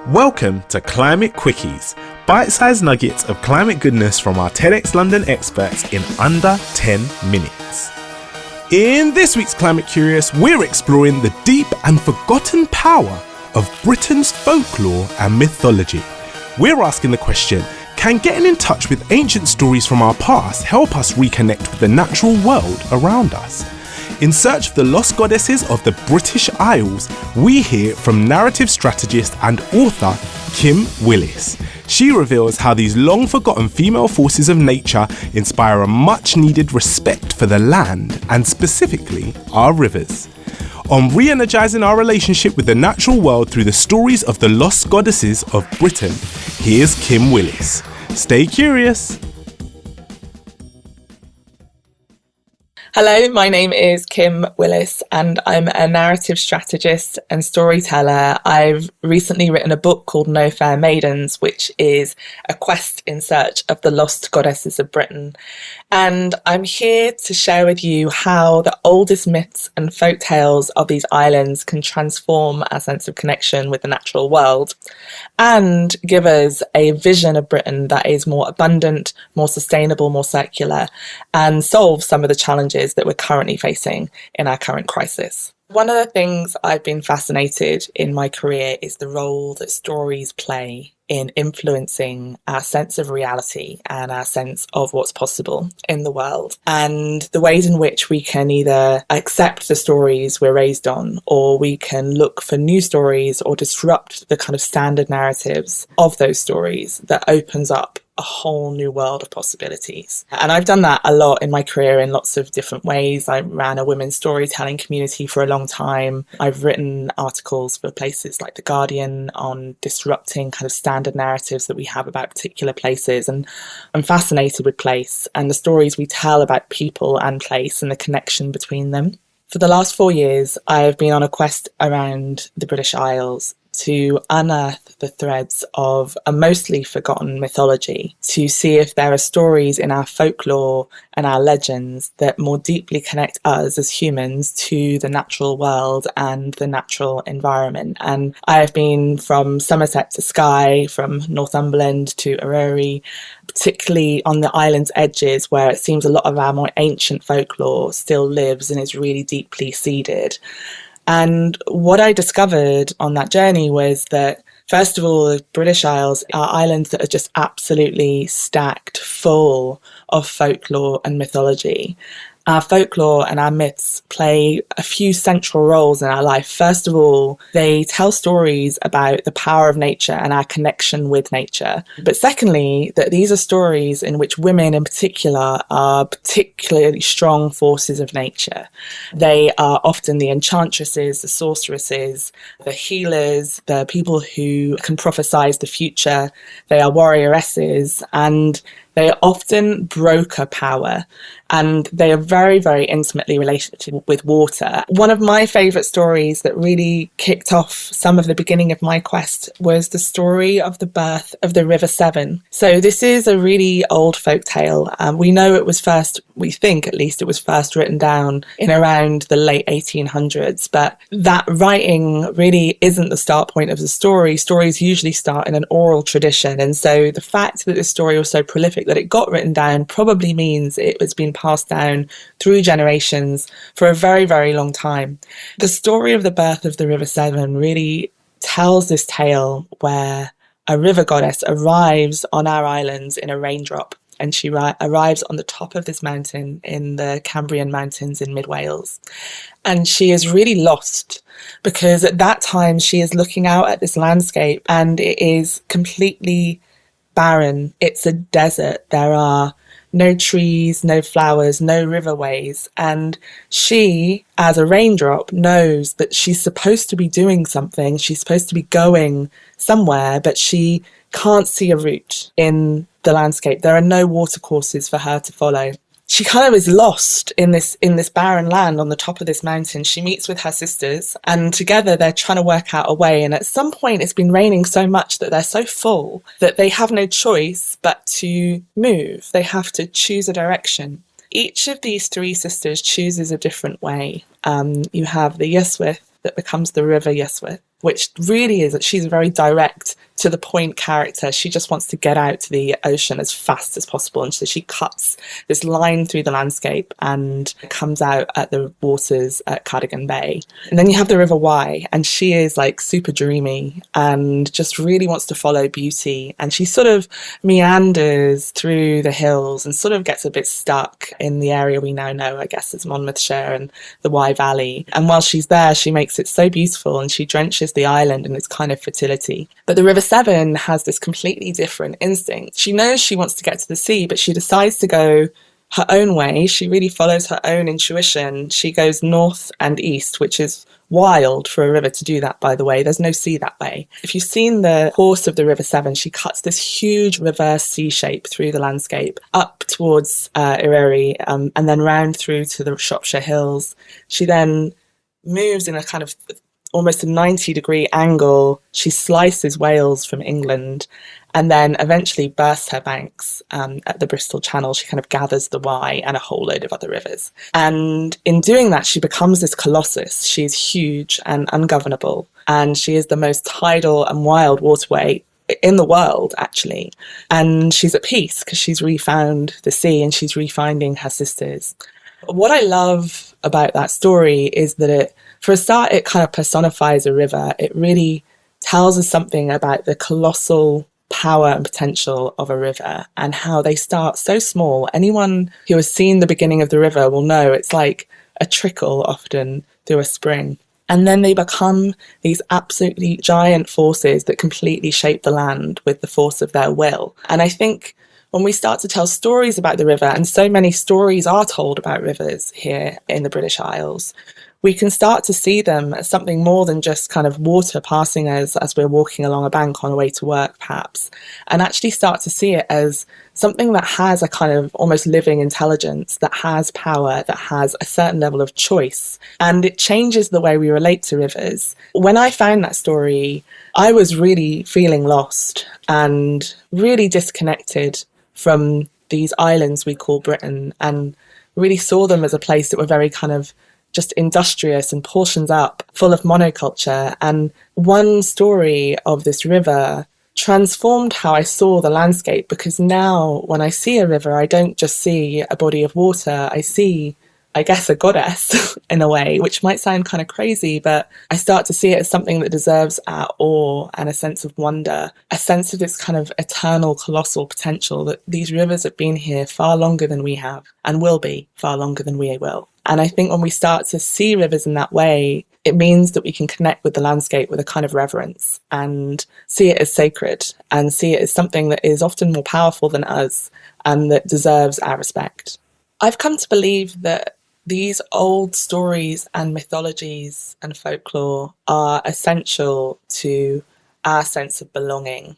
Welcome to Climate Quickies, bite-sized nuggets of climate goodness from our TEDxLondon experts in under 10 minutes. In this week's Climate Curious, we're exploring the deep and forgotten power of Britain's folklore and mythology. We're asking the question, can getting in touch with ancient stories from our past help us reconnect with the natural world around us? In search of the lost goddesses of the British Isles, we hear from narrative strategist and author Kim Willis. She reveals how these long-forgotten female forces of nature inspire a much-needed respect for the land and specifically our rivers. On re-energising our relationship with the natural world through the stories of the lost goddesses of Britain, here's Kim Willis. Stay curious. Hello, my name is Kim Willis and I'm a narrative strategist and storyteller. I've recently written a book called No Fair Maidens, which is a quest in search of the lost goddesses of Britain. And I'm here to share with you how the oldest myths and folktales of these islands can transform our sense of connection with the natural world and give us a vision of Britain that is more abundant, more sustainable, more circular, and solve some of the challenges that we're currently facing in our current crisis. One of the things I've been fascinated in my career is the role that stories play in influencing our sense of reality and our sense of what's possible in the world, and the ways in which we can either accept the stories we're raised on, or we can look for new stories or disrupt the kind of standard narratives of those stories that opens up a whole new world of possibilities. And I've done that a lot in my career in lots of different ways. I ran a women's storytelling community for a long time. I've written articles for places like The Guardian on disrupting kind of standard narratives that we have about particular places. And I'm fascinated with place and the stories we tell about people and place and the connection between them. For the last 4 years, I've been on a quest around the British Isles to unearth the threads of a mostly forgotten mythology, to see if there are stories in our folklore and our legends that more deeply connect us as humans to the natural world and the natural environment. And I have been from Somerset to Skye, from Northumberland to Aurora, particularly on the island's edges where it seems a lot of our more ancient folklore still lives and is really deeply seeded. And what I discovered on that journey was that, first of all, the British Isles are islands that are just absolutely stacked full of folklore and mythology. Our folklore and our myths play a few central roles in our life. First of all, they tell stories about the power of nature and our connection with nature. But secondly, that these are stories in which women in particular are particularly strong forces of nature. They are often the enchantresses, the sorceresses, the healers, the people who can prophesize the future. They are warrioresses, and they are often broker power, and they are very, very intimately related with water. One of my favourite stories that really kicked off some of the beginning of my quest was the story of the birth of the River Severn. So this is a really old folk tale. We know it was first, we think at least, it was first written down in around the late 1800s, but that writing really isn't the start point of the story. Stories usually start in an oral tradition, and so the fact that this story was so prolific that it got written down probably means it was being passed down through generations for a very, very long time. The story of the birth of the River Severn really tells this tale where a river goddess arrives on our islands in a raindrop, and she arrives on the top of this mountain in the Cambrian Mountains in mid-Wales. And she is really lost because at that time she is looking out at this landscape and it is completely barren. It's a desert. There are no trees, no flowers, no riverways. And she, as a raindrop, knows that she's supposed to be doing something. She's supposed to be going somewhere, but she can't see a route in the landscape. There are no watercourses for her to follow. She kind of is lost in this barren land on the top of this mountain. She meets with her sisters and together they're trying to work out a way. And at some point it's been raining so much that they're so full that they have no choice but to move. They have to choose a direction. Each of these three sisters chooses a different way. You have the Yswith that becomes the River Yswith. which really is that she's a very direct, to the point character. She just wants to get out to the ocean as fast as possible. And so she cuts this line through the landscape and comes out at the waters at Cardigan Bay. And then you have the River Wye, and she is like super dreamy and just really wants to follow beauty. And she sort of meanders through the hills and sort of gets a bit stuck in the area we now know, I guess, as Monmouthshire and the Wye Valley. And while she's there, she makes it so beautiful and she drenches the island in its kind of fertility. But the River Severn has this completely different instinct. She knows she wants to get to the sea, but she decides to go her own way. She really follows her own intuition. She goes north and east, which is wild for a river to do that, by the way. There's no sea that way. If you've seen the course of the River Severn, she cuts this huge reverse C shape through the landscape up towards Eryri, and then round through to the Shropshire Hills. She then moves in a kind of almost a 90-degree angle. She slices Wales from England and then eventually bursts her banks at the Bristol Channel. She kind of gathers the Wye and a whole load of other rivers. And in doing that, she becomes this colossus. She's huge and ungovernable. And she is the most tidal and wild waterway in the world, actually. And she's at peace because she's refound the sea and she's refinding her sisters. What I love about that story is that for a start, it kind of personifies a river. It really tells us something about the colossal power and potential of a river and how they start so small. Anyone who has seen the beginning of the river will know it's like a trickle often through a spring. And then they become these absolutely giant forces that completely shape the land with the force of their will. And I think when we start to tell stories about the river, and so many stories are told about rivers here in the British Isles, we can start to see them as something more than just kind of water passing us as we're walking along a bank on our way to work, perhaps, and actually start to see it as something that has a kind of almost living intelligence, that has power, that has a certain level of choice, and it changes the way we relate to rivers. When I found that story, I was really feeling lost and really disconnected from these islands we call Britain, and really saw them as a place that were very kind of just industrious and portions up, full of monoculture. And one story of this river transformed how I saw the landscape, because now when I see a river, I don't just see a body of water, I see, I guess, a goddess in a way, which might sound kind of crazy, but I start to see it as something that deserves our awe and a sense of wonder, a sense of this kind of eternal, colossal potential that these rivers have been here far longer than we have and will be far longer than we will. And I think when we start to see rivers in that way, it means that we can connect with the landscape with a kind of reverence and see it as sacred and see it as something that is often more powerful than us and that deserves our respect. I've come to believe that these old stories and mythologies and folklore are essential to our sense of belonging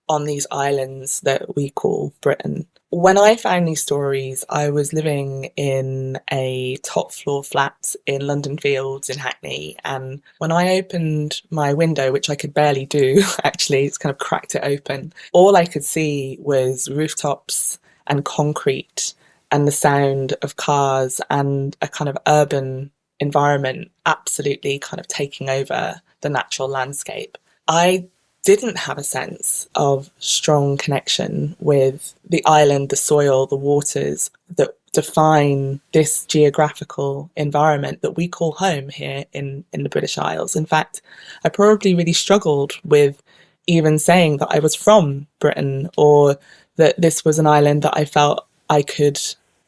on these islands that we call Britain. When I found these stories, I was living in a top floor flat in London Fields in Hackney. And when I opened my window, which I could barely do, actually, it's kind of cracked it open, all I could see was rooftops and concrete and the sound of cars and a kind of urban environment absolutely kind of taking over the natural landscape. I didn't have a sense of strong connection with the island, the soil, the waters that define this geographical environment that we call home here in the British Isles. In fact, I probably really struggled with even saying that I was from Britain or that this was an island that I felt I could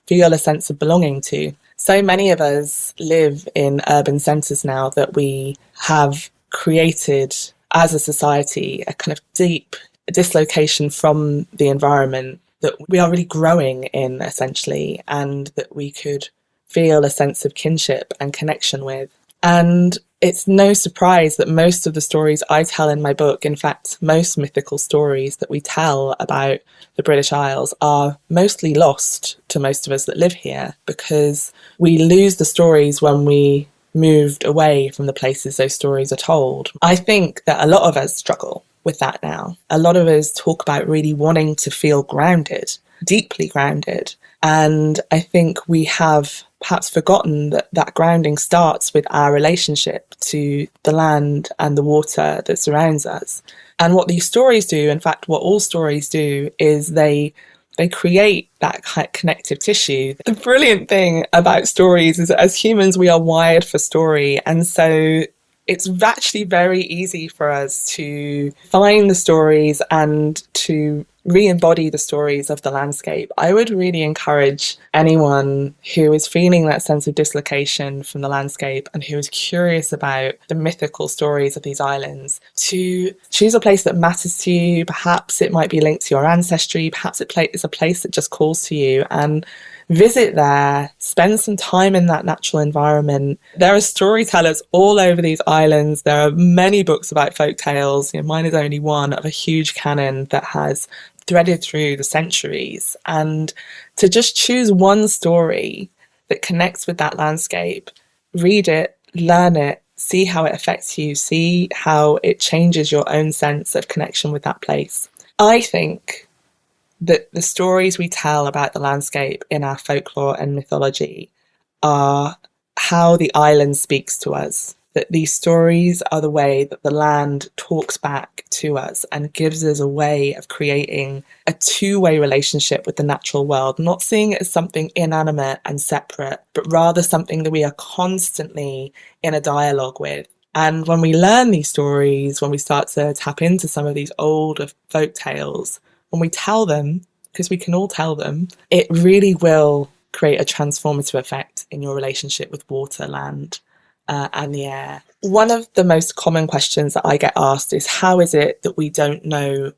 feel a sense of belonging to. So many of us live in urban centres now that we have created as a society a kind of deep dislocation from the environment that we are really growing in, essentially, and that we could feel a sense of kinship and connection with. And it's no surprise that most of the stories I tell in my book, in fact, most mythical stories that we tell about the British Isles, are mostly lost to most of us that live here, because we lose the stories when we moved away from the places those stories are told. I think that a lot of us struggle with that now. A lot of us talk about really wanting to feel grounded, deeply grounded. And I think we have perhaps forgotten that that grounding starts with our relationship to the land and the water that surrounds us. And what these stories do, in fact, what all stories do, is they create that kind of connective tissue. The brilliant thing about stories is that as humans, we are wired for story. And so it's actually very easy for us to find the stories and to re-embody the stories of the landscape. I would really encourage anyone who is feeling that sense of dislocation from the landscape and who is curious about the mythical stories of these islands to choose a place that matters to you. Perhaps it might be linked to your ancestry. Perhaps it's a place that just calls to you, and visit there, spend some time in that natural environment. There are storytellers all over these islands. There are many books about folktales. Mine is only one of a huge canon that has threaded through the centuries. And to just choose one story that connects with that landscape, read it, learn it, see how it affects you, see how it changes your own sense of connection with that place. I think that the stories we tell about the landscape in our folklore and mythology are how the island speaks to us. That these stories are the way that the land talks back to us and gives us a way of creating a two-way relationship with the natural world, not seeing it as something inanimate and separate, but rather something that we are constantly in a dialogue with. And when we learn these stories, when we start to tap into some of these older folk tales, when we tell them, because we can all tell them, it really will create a transformative effect in your relationship with water, land, and the air. One of the most common questions that I get asked is, how is it that we don't know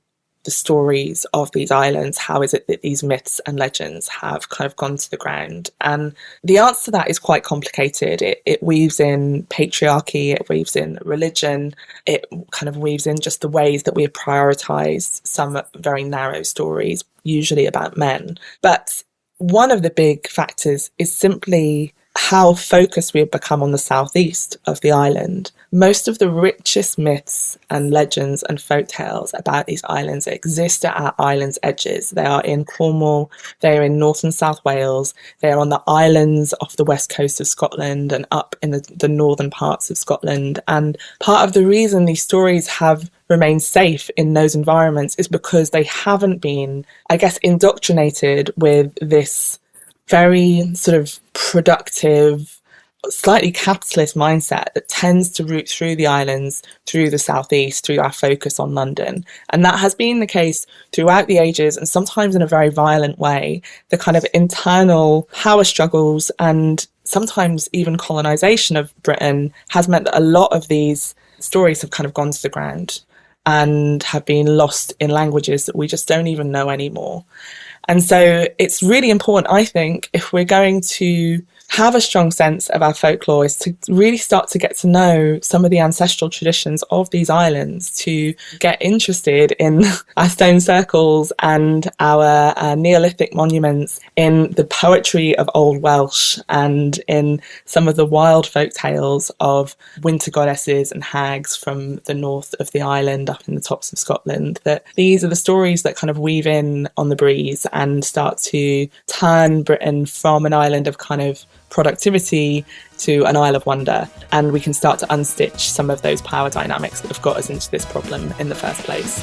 the stories of these islands? How is it that these myths and legends have kind of gone to the ground? And the answer to that is quite complicated. It weaves in patriarchy, it weaves in religion, it kind of weaves in just the ways that we have prioritised some very narrow stories, usually about men. But one of the big factors is simply how focused we have become on the southeast of the island. Most of the richest myths and legends and folktales about these islands exist at our island's edges. They are in Cornwall, they are in North and South Wales, they are on the islands off the west coast of Scotland and up in the northern parts of Scotland. And part of the reason these stories have remained safe in those environments is because they haven't been, I guess, indoctrinated with this very sort of productive, slightly capitalist mindset that tends to root through the islands, through the southeast, through our focus on London. And that has been the case throughout the ages, and sometimes in a very violent way. The kind of internal power struggles and sometimes even colonisation of Britain has meant that a lot of these stories have kind of gone to the ground and have been lost in languages that we just don't even know anymore. And so it's really important, I think, if we're going to have a strong sense of our folklore, is to really start to get to know some of the ancestral traditions of these islands, to get interested in our stone circles and our Neolithic monuments, in the poetry of Old Welsh and in some of the wild folk tales of winter goddesses and hags from the north of the island up in the tops of Scotland. That these are the stories that kind of weave in on the breeze and start to turn Britain from an island of kind of productivity to an Isle of Wonder, and we can start to unstitch some of those power dynamics that have got us into this problem in the first place.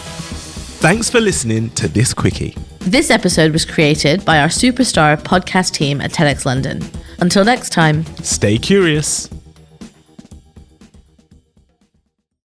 Thanks for listening to this quickie. This episode was created by our superstar podcast team at TEDxLondon. Until next time, stay curious.